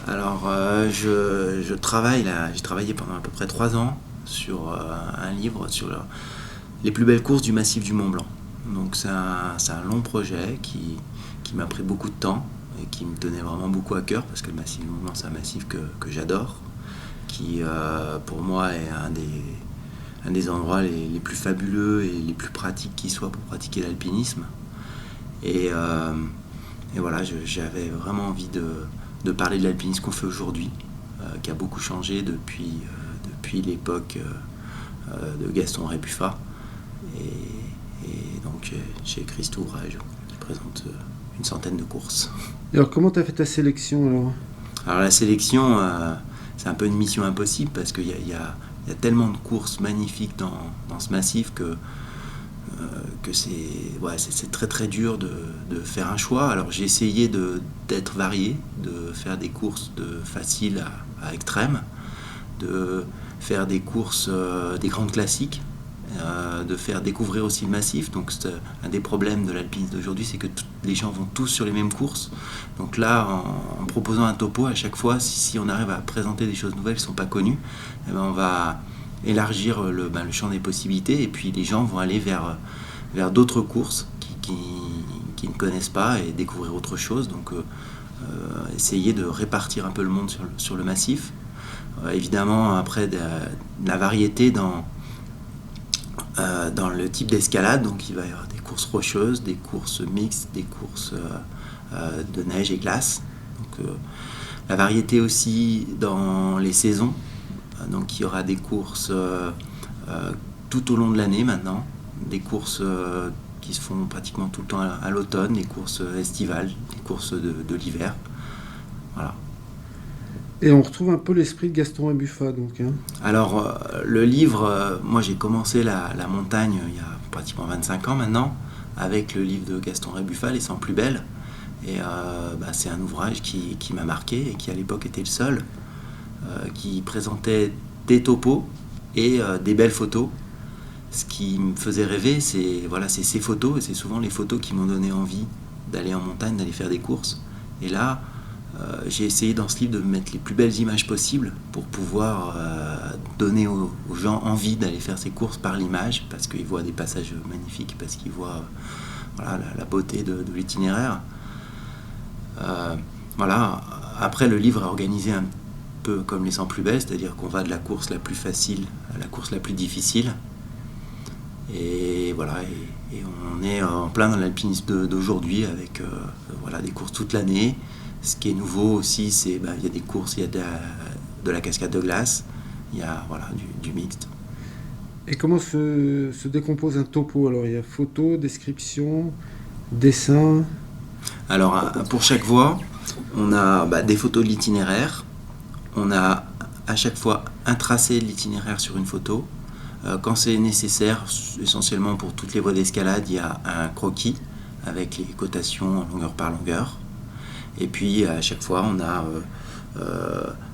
Alors, je travaille là, j'ai travaillé pendant à peu près 3 ans sur un livre sur les plus belles courses du massif du Mont Blanc. Donc c'est un long projet qui m'a pris beaucoup de temps et qui me tenait vraiment beaucoup à cœur parce que le massif du Mont Blanc c'est un massif que j'adore, qui pour moi est un des endroits les plus fabuleux et les plus pratiques qui soient pour pratiquer l'alpinisme. Et, euh, et voilà, j'avais vraiment envie de parler de l'alpinisme qu'on fait aujourd'hui, qui a beaucoup changé depuis l'époque de Gaston Rébuffat. Et donc j'ai écrit cet ouvrage qui présente une centaine de courses. Et alors, comment tu as fait ta sélection alors? Alors la sélection, c'est un peu une mission impossible parce qu'il y a tellement de courses magnifiques dans ce massif que c'est très très dur de faire un choix. Alors j'ai essayé d'être varié, de faire des courses de faciles à extrêmes, de faire des courses, des grandes classiques, de faire découvrir aussi le massif. Donc c'est un des problèmes de l'alpinisme d'aujourd'hui, c'est que les gens vont tous sur les mêmes courses. Donc là, en proposant un topo à chaque fois, si on arrive à présenter des choses nouvelles qui ne sont pas connues, eh ben on va élargir le champ des possibilités et puis les gens vont aller vers d'autres courses qui ne connaissent pas et découvrir autre chose. Donc essayer de répartir un peu le monde sur le massif. Évidemment, après de la variété dans le type d'escalade, donc il va y avoir des courses rocheuses, des courses mixtes, des courses de neige et glace. Donc, la variété aussi dans les saisons, donc il y aura des courses tout au long de l'année maintenant, des courses qui se font pratiquement tout le temps à l'automne, des courses estivales, des courses de l'hiver. Voilà. Et on retrouve un peu l'esprit de Gaston Rébuffat, donc. Hein. Alors, le livre, moi j'ai commencé la montagne il y a pratiquement 25 ans maintenant, avec le livre de Gaston Rébuffat, Les 100 plus belles. Et c'est un ouvrage qui m'a marqué et qui à l'époque était le seul, qui présentait des topos et des belles photos. Ce qui me faisait rêver, c'est ces photos, et c'est souvent les photos qui m'ont donné envie d'aller en montagne, d'aller faire des courses. Et là, j'ai essayé dans ce livre de mettre les plus belles images possibles pour pouvoir donner aux gens envie d'aller faire ces courses par l'image, parce qu'ils voient des passages magnifiques, parce qu'ils voient la beauté de l'itinéraire. Voilà. Après, le livre est organisé un peu comme les 100 plus belles, c'est-à-dire qu'on va de la course la plus facile à la course la plus difficile. Et voilà, et on est en plein dans l'alpinisme d'aujourd'hui avec des courses toute l'année. Ce qui est nouveau aussi, c'est il y a des courses, il y a de la cascade de glace, il y a du mixte. Et comment se décompose un topo? Alors, il y a photo, description, dessin. Alors, pour chaque voie, on a des photos de l'itinéraire. On a à chaque fois un tracé de l'itinéraire sur une photo. Quand c'est nécessaire, essentiellement pour toutes les voies d'escalade, il y a un croquis avec les cotations longueur par longueur. Et puis à chaque fois, on a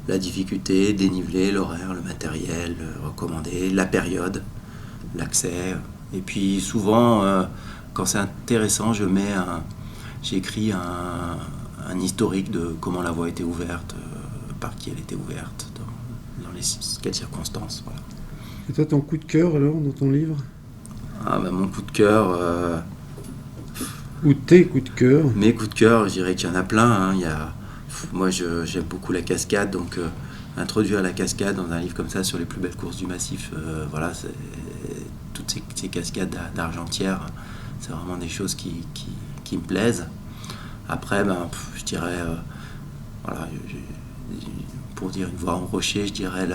la difficulté, dénivelé, l'horaire, le matériel recommandé, la période, l'accès. Et puis souvent, quand c'est intéressant, j'écris un historique de comment la voie a été ouverte, par qui elle était ouverte, dans quelles circonstances. Voilà. Et toi, ton coup de cœur alors dans ton livre? Mon coup de cœur... Ou tes coups de cœur? Mes coups de cœur, je dirais qu'il y en a plein. Hein. Moi, j'aime beaucoup la cascade, donc introduire la cascade dans un livre comme ça sur les plus belles courses du massif, toutes ces cascades d'Argentière, c'est vraiment des choses qui me plaisent. Après, je dirais, pour dire une voie en rocher, je dirais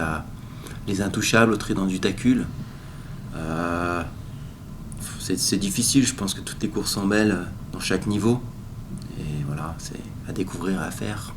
les Intouchables au Trident du Tacul. C'est difficile, je pense que toutes les courses sont belles dans chaque niveau. Et voilà, c'est à découvrir et à faire.